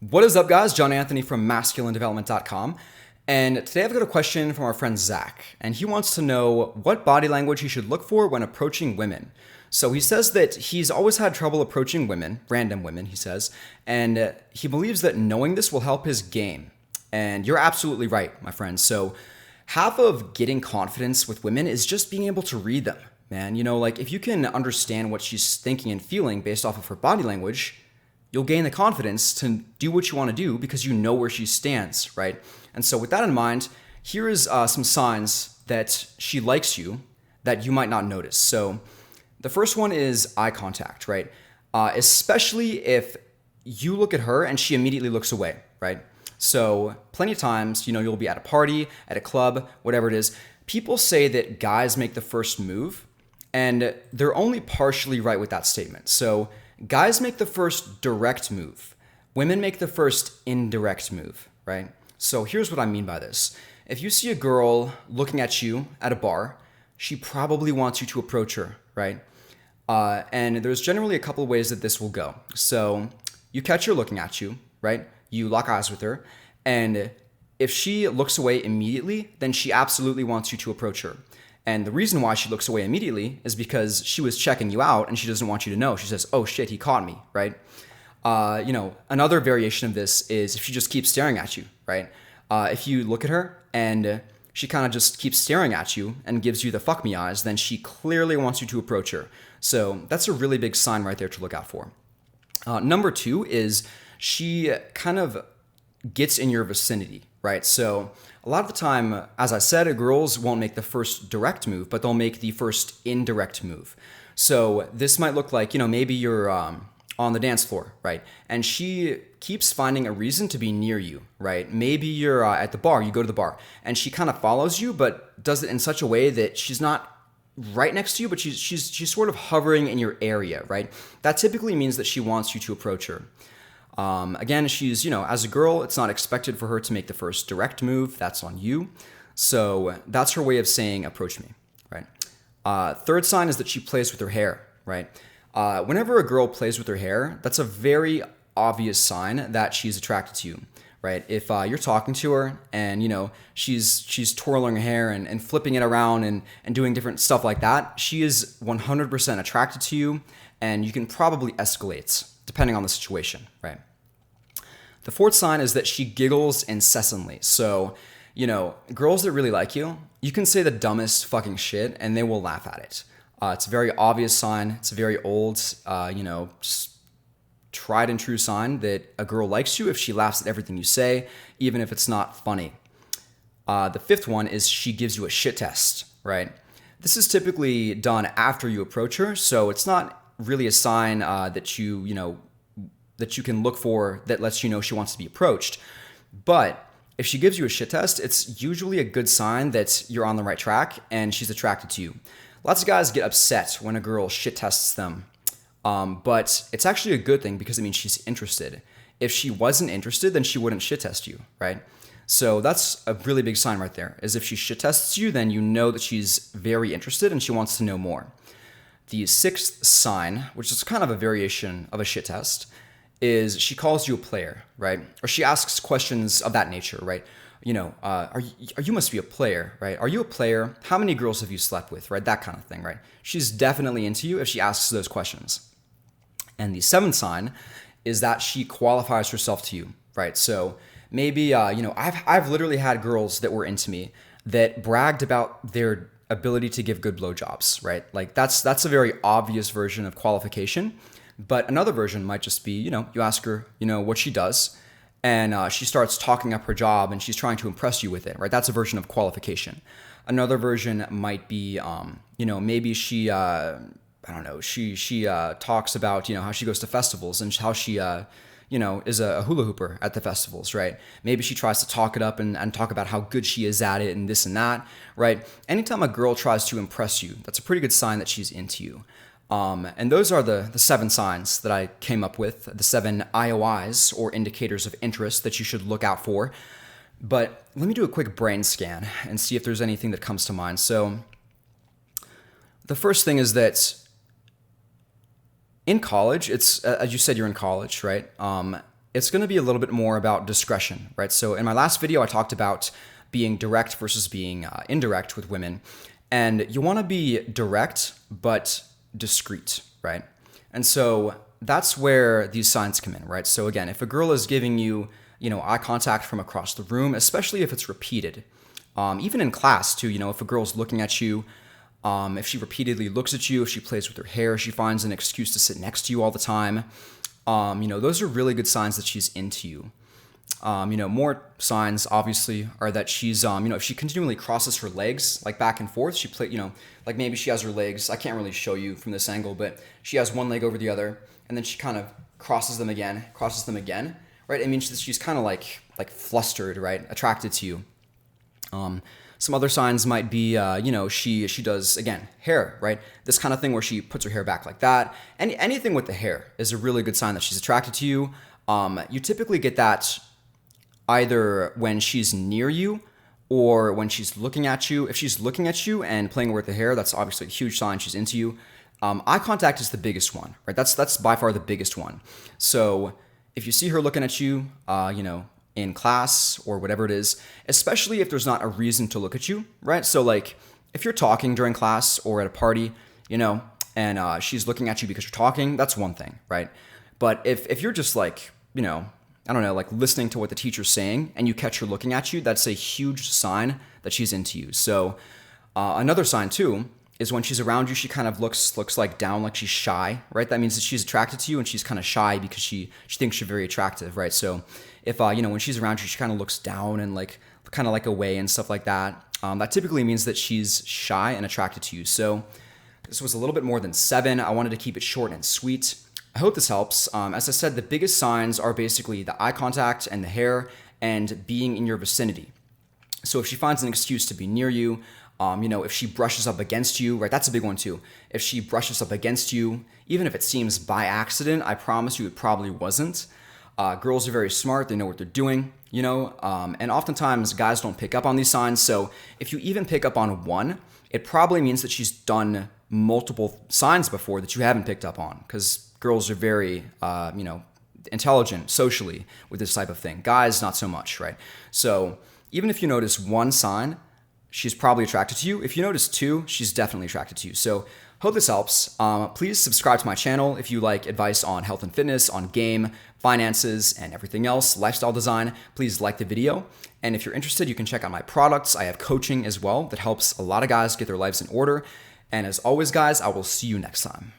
What is up, guys? John Anthony from MasculineDevelopment.com. And today I've got a question from our friend Zach. And he wants to know what body language he should look for when approaching women. So he says that he's always had trouble approaching women, random women, he says. And he believes that knowing this will help his game. And you're absolutely right, my friend. So half of getting confidence with women is just being able to read them, man. Like if you can understand what she's thinking and feeling based off of her body language, you'll gain the confidence to do what you want to do because you know where she stands, right? And so with that in mind, here is some signs that she likes you that you might not notice. So the first one is eye contact, right? Especially if you look at her and she immediately looks away, right? So plenty of times, you'll be at a party, at a club, whatever it is. People say that guys make the first move, and they're only partially right with that statement. So guys make the first direct move. Women make the first indirect move, right? So here's what I mean by this. If you see a girl looking at you at a bar, she probably wants you to approach her, right? And there's generally a couple of ways that this will go. So you catch her looking at you, right? You lock eyes with her. And if she looks away immediately, then she absolutely wants you to approach her. And the reason why she looks away immediately is because she was checking you out and she doesn't want you to know. She says, oh shit, he caught me, right? Another variation of this is if she just keeps staring at you, right? If you look at her and she kind of just keeps staring at you and gives you the fuck me eyes, then she clearly wants you to approach her. So that's a really big sign right there to look out for. Number two is she kind of gets in your vicinity, right? So a lot of the time, as I said, girls won't make the first direct move, but they'll make the first indirect move. So this might look like, maybe you're on the dance floor, right? And she keeps finding a reason to be near you, right? Maybe you're at the bar, you go to the bar, and she kind of follows you, but does it in such a way that she's not right next to you, but she's sort of hovering in your area, right? That typically means that she wants you to approach her. Again, she's, as a girl, it's not expected for her to make the first direct move. That's on you. So that's her way of saying, approach me, right? Third sign is that she plays with her hair, right? Whenever a girl plays with her hair, that's a very obvious sign that she's attracted to you, right? If you're talking to her and, she's twirling her hair and flipping it around and doing different stuff like that, she is 100% attracted to you, and you can probably escalate depending on the situation, right? The fourth sign is that she giggles incessantly. So, girls that really like you, you can say the dumbest fucking shit and they will laugh at it. It's a very obvious sign. It's a very old, just tried and true sign that a girl likes you if she laughs at everything you say, even if it's not funny. The fifth one is she gives you a shit test, right? This is typically done after you approach her, so it's not really a sign that you can look for that lets you know she wants to be approached. But if she gives you a shit test, it's usually a good sign that you're on the right track and she's attracted to you. Lots of guys get upset when a girl shit tests them, but it's actually a good thing because it means she's interested. If she wasn't interested, then she wouldn't shit test you, right? So that's a really big sign right there, is if she shit tests you, then you know that she's very interested and she wants to know more. The sixth sign, which is kind of a variation of a shit test, is she calls you a player, right? Or she asks questions of that nature, right? You must be a player, right? Are you a player? How many girls have you slept with, right? That kind of thing, right? She's definitely into you if she asks those questions. And the seventh sign is that she qualifies herself to you, right? So maybe, I've literally had girls that were into me that bragged about their ability to give good blowjobs, right? Like that's a very obvious version of qualification. But another version might just be, you ask her, what she does, and she starts talking up her job and she's trying to impress you with it, right? That's a version of qualification. Another version might be, maybe she, she talks about, how she goes to festivals and how she, is a hula hooper at the festivals, right? Maybe she tries to talk it up and talk about how good she is at it and this and that, right? Anytime a girl tries to impress you, that's a pretty good sign that she's into you. And those are the 7 signs that I came up with, the 7 IOIs, or indicators of interest that you should look out for. But let me do a quick brain scan and see if there's anything that comes to mind. So the first thing is that in college, it's as you said, you're in college, right? it's going to be a little bit more about discretion, right? So in my last video, I talked about being direct versus being indirect with women. And you want to be direct, but discreet, right? And so that's where these signs come in, right? So again, if a girl is giving you, eye contact from across the room, especially if it's repeated, even in class too, if a girl's looking at you, if she repeatedly looks at you, if she plays with her hair, she finds an excuse to sit next to you all the time, those are really good signs that she's into you. More signs obviously are that she's, if she continually crosses her legs like back and forth, like maybe she has her legs, I can't really show you from this angle, but she has one leg over the other and then she kind of crosses them again, right? It means that she's kind of like flustered, right? Attracted to you. Some other signs might be, she does, again, hair, right? This kind of thing where she puts her hair back like that. And anything with the hair is a really good sign that she's attracted to you. You typically get that either when she's near you or when she's looking at you. If she's looking at you and playing with the hair, that's obviously a huge sign she's into you. Eye contact is the biggest one, right? That's by far the biggest one. So if you see her looking at you, in class or whatever it is, especially if there's not a reason to look at you, right? So like if you're talking during class or at a party, and she's looking at you because you're talking, that's one thing, right? But if you're just like, like listening to what the teacher's saying and you catch her looking at you, that's a huge sign that she's into you. So another sign too is when she's around you, she kind of looks like down, like she's shy, right? That means that she's attracted to you and she's kind of shy because she thinks you're very attractive, right? So if, when she's around you, she kind of looks down and kind of like away and stuff like that. That typically means that she's shy and attracted to you. So this was a little bit more than 7. I wanted to keep it short and sweet. I hope this helps. As I said, the biggest signs are basically the eye contact and the hair and being in your vicinity. So if she finds an excuse to be near you, if she brushes up against you, right? That's a big one too. If she brushes up against you, even if it seems by accident, I promise you it probably wasn't. Girls are very smart. They know what they're doing, and oftentimes guys don't pick up on these signs. So if you even pick up on one, it probably means that she's done multiple signs before that you haven't picked up on, because girls are very, intelligent socially with this type of thing. Guys, not so much, right? So even if you notice one sign, she's probably attracted to you. If you notice 2, she's definitely attracted to you. So hope this helps. Please subscribe to my channel if you like advice on health and fitness, on game, finances, and everything else, lifestyle design. Please like the video. And if you're interested, you can check out my products. I have coaching as well that helps a lot of guys get their lives in order. And as always, guys, I will see you next time.